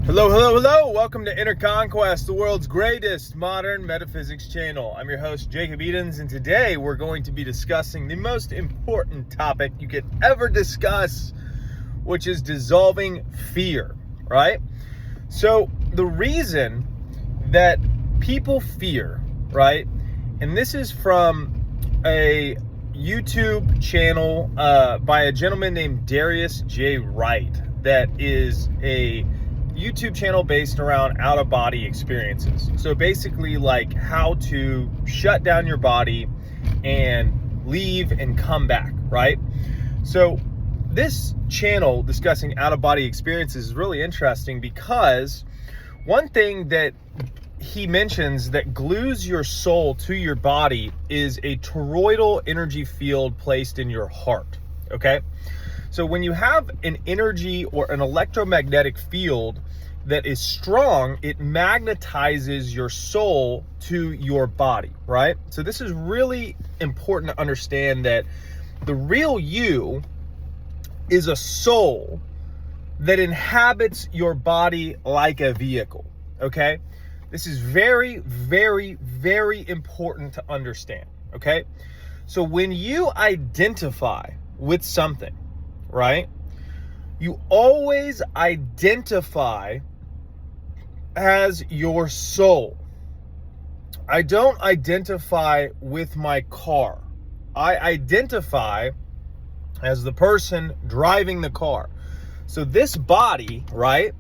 Hello, hello, hello. Welcome to Inner Conquest, the world's greatest modern metaphysics channel. I'm your host, Jacob Edens, and today we're going to be discussing the most important topic you could ever discuss, which is dissolving fear, right? So the reason that people fear, right, and this is from a YouTube channel by a gentleman named Darius J. Wright, that is a YouTube channel based around out-of-body experiences. So basically like how to shut down your body and leave and come back, right? So this channel discussing out-of-body experiences is really interesting because one thing that he mentions that glues your soul to your body is a toroidal energy field placed in your heart, okay? So when you have an energy or an electromagnetic field that is strong, it magnetizes your soul to your body, right? So this is really important to understand that the real you is a soul that inhabits your body like a vehicle, okay? This is very, very, very important to understand, okay? So when you identify with something, right, you always identify as your soul. I don't identify with my car. I identify as the person driving the car. So this body, right,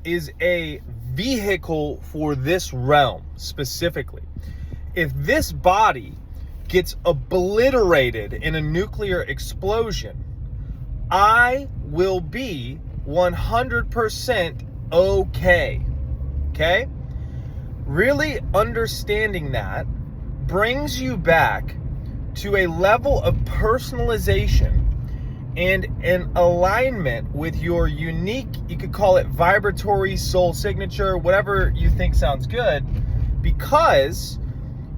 is a vehicle for this realm specifically. If this body gets obliterated in a nuclear explosion, I will be 100% okay. Okay? Really understanding that brings you back to a level of personalization and an alignment with your unique, you could call it vibratory soul signature, whatever you think sounds good, because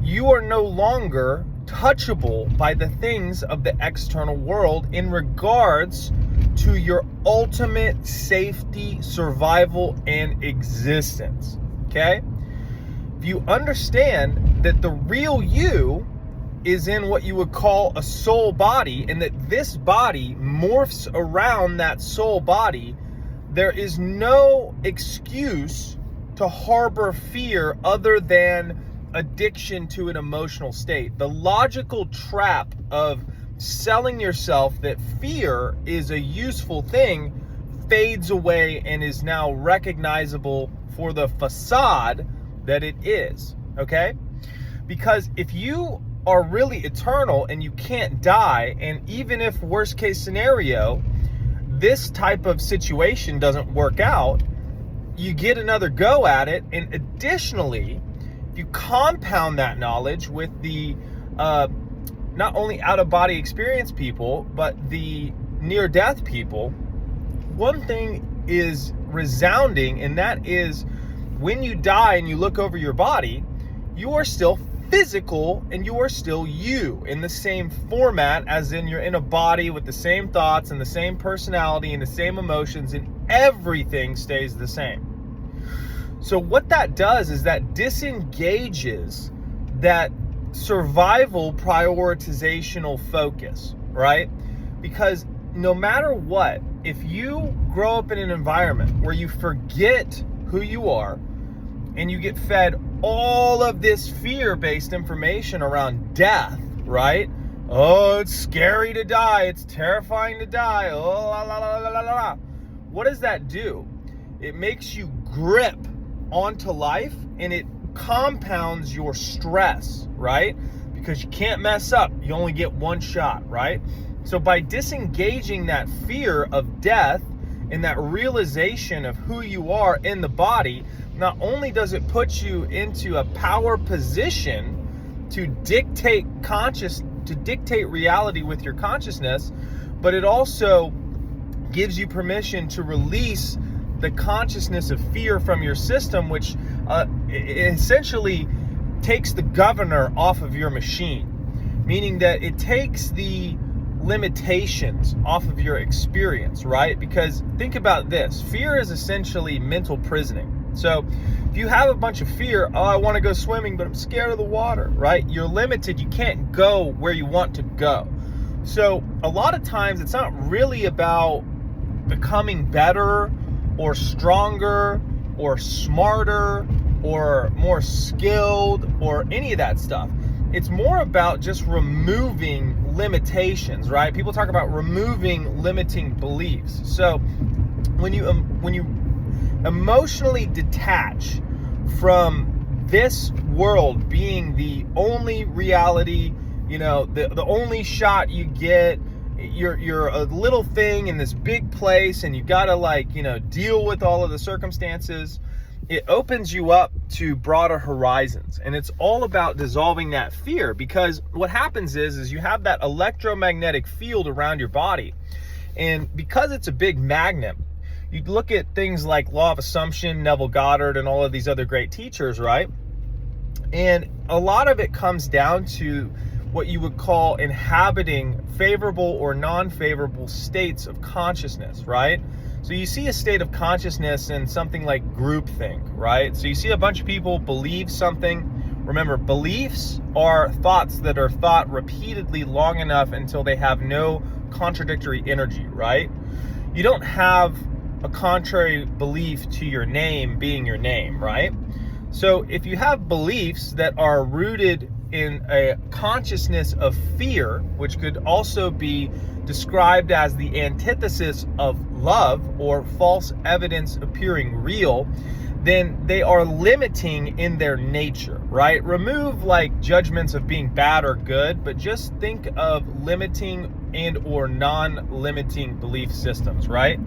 you are no longer touchable by the things of the external world in regards to your ultimate safety, survival, and existence, okay? If you understand that the real you is in what you would call a soul body, and that this body morphs around that soul body, there is no excuse to harbor fear other than addiction to an emotional state. The logical trap of selling yourself that fear is a useful thing fades away and is now recognizable for the facade that it is, okay? Because if you are really eternal and you can't die, and even if worst case scenario, this type of situation doesn't work out, you get another go at it. And additionally, if you compound that knowledge with the not only out-of-body experience people, but the near-death people, one thing is resounding, and that is when you die and you look over your body, you are still physical and you are still you in the same format, as in you're in a body with the same thoughts and the same personality and the same emotions, and everything stays the same. So what that does is that disengages that survival prioritizational focus, right? Because no matter what, if you grow up in an environment where you forget who you are and you get fed all of this fear-based information around death, right? Oh, it's scary to die. It's terrifying to die. Oh, la, la, la, la, la, la. What does that do? It makes you grip onto life, and it compounds your stress, right? Because you can't mess up. You only get one shot, right? So by disengaging that fear of death and that realization of who you are in the body, not only does it put you into a power position to dictate reality with your consciousness, but it also gives you permission to release the consciousness of fear from your system, which essentially takes the governor off of your machine, meaning that it takes the limitations off of your experience, right? Because think about this. Fear is essentially mental prisoning. So if you have a bunch of fear, oh, I want to go swimming, but I'm scared of the water, right? You're limited. You can't go where you want to go. So a lot of times it's not really about becoming better or stronger or smarter or more skilled or any of that stuff. It's more about just removing limitations, right? People talk about removing limiting beliefs. So when you emotionally detach from this world being the only reality, the only shot you get, you're a little thing in this big place and you gotta deal with all of the circumstances, it opens you up to broader horizons. And it's all about dissolving that fear, because what happens is you have that electromagnetic field around your body. And because it's a big magnet, you look at things like Law of Assumption, Neville Goddard, and all of these other great teachers, right? And a lot of it comes down to what you would call inhabiting favorable or non-favorable states of consciousness, right? So you see a state of consciousness in something like groupthink, right? So you see a bunch of people believe something. Remember, beliefs are thoughts that are thought repeatedly long enough until they have no contradictory energy, right? You don't have a contrary belief to your name being your name, right? So if you have beliefs that are rooted in a consciousness of fear, which could also be described as the antithesis of love or false evidence appearing real, then they are limiting in their nature, right? Remove judgments of being bad or good, but just think of limiting and or non-limiting belief systems, right?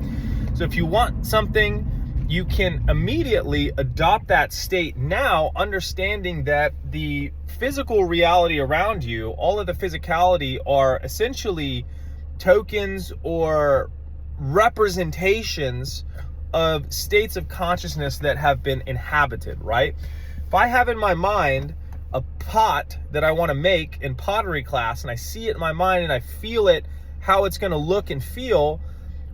So if you want something, you can immediately adopt that state now, understanding that the physical reality around you, all of the physicality, are essentially tokens or representations of states of consciousness that have been inhabited, right? If I have in my mind a pot that I want to make in pottery class, and I see it in my mind and I feel it, how it's going to look and feel,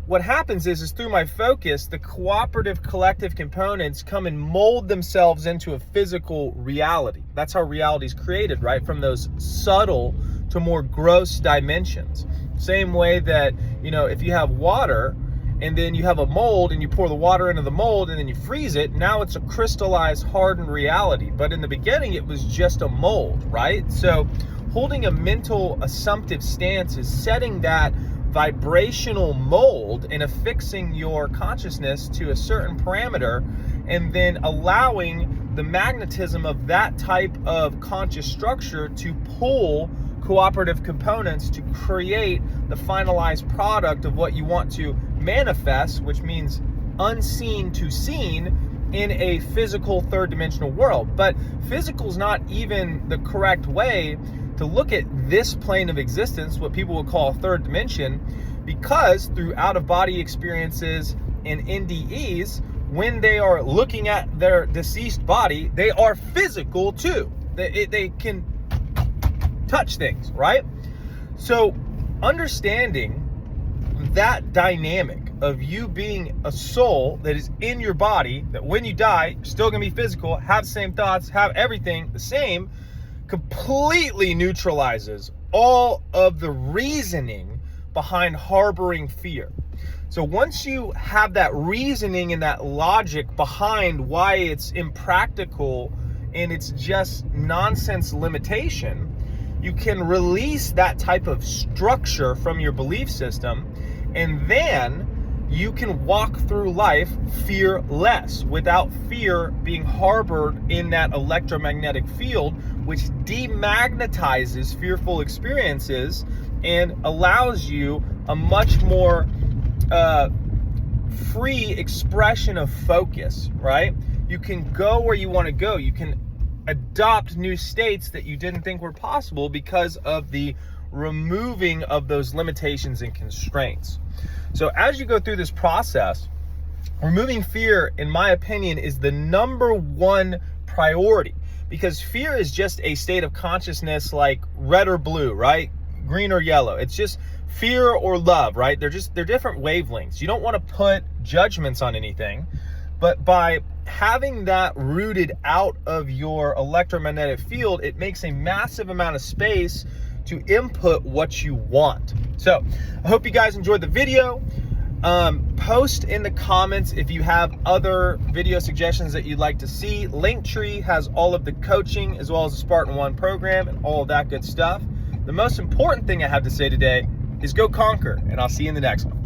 what happens is through my focus, the cooperative collective components come and mold themselves into a physical reality. That's how reality is created, right? From those subtle to more gross dimensions. Same way that, if you have water and then you have a mold and you pour the water into the mold and then you freeze it, now it's a crystallized, hardened reality. But in the beginning, it was just a mold, right? So holding a mental assumptive stance is setting that vibrational mold and affixing your consciousness to a certain parameter, and then allowing the magnetism of that type of conscious structure to pull cooperative components to create the finalized product of what you want to manifest, which means unseen to seen in a physical third dimensional world. But physical is not even the correct way to look at this plane of existence, what people would call third dimension, because through out-of-body experiences and NDEs, when they are looking at their deceased body, they are physical too. They can touch things, right? So understanding that dynamic of you being a soul that is in your body, that when you die, you're still gonna be physical, have the same thoughts, have everything the same, completely neutralizes all of the reasoning behind harboring fear. So once you have that reasoning and that logic behind why it's impractical and it's just nonsense limitation, you can release that type of structure from your belief system, and then you can walk through life fearless, without fear being harbored in that electromagnetic field, which demagnetizes fearful experiences and allows you a much more free expression of focus, right? You can go where you want to go. You can adopt new states that you didn't think were possible because of the removing of those limitations and constraints. So as you go through this process, removing fear, in my opinion, is the number one priority, because fear is just a state of consciousness like red or blue, right? Green or yellow. It's just fear or love, right? They're different wavelengths. You don't want to put judgments on anything, but by having that rooted out of your electromagnetic field, it makes a massive amount of space to input what you want. So I hope you guys enjoyed the video. Post in the comments if you have other video suggestions that you'd like to see. Linktree has all of the coaching as well as the Spartan 1 program and all of that good stuff. The most important thing I have to say today is go conquer, and I'll see you in the next one.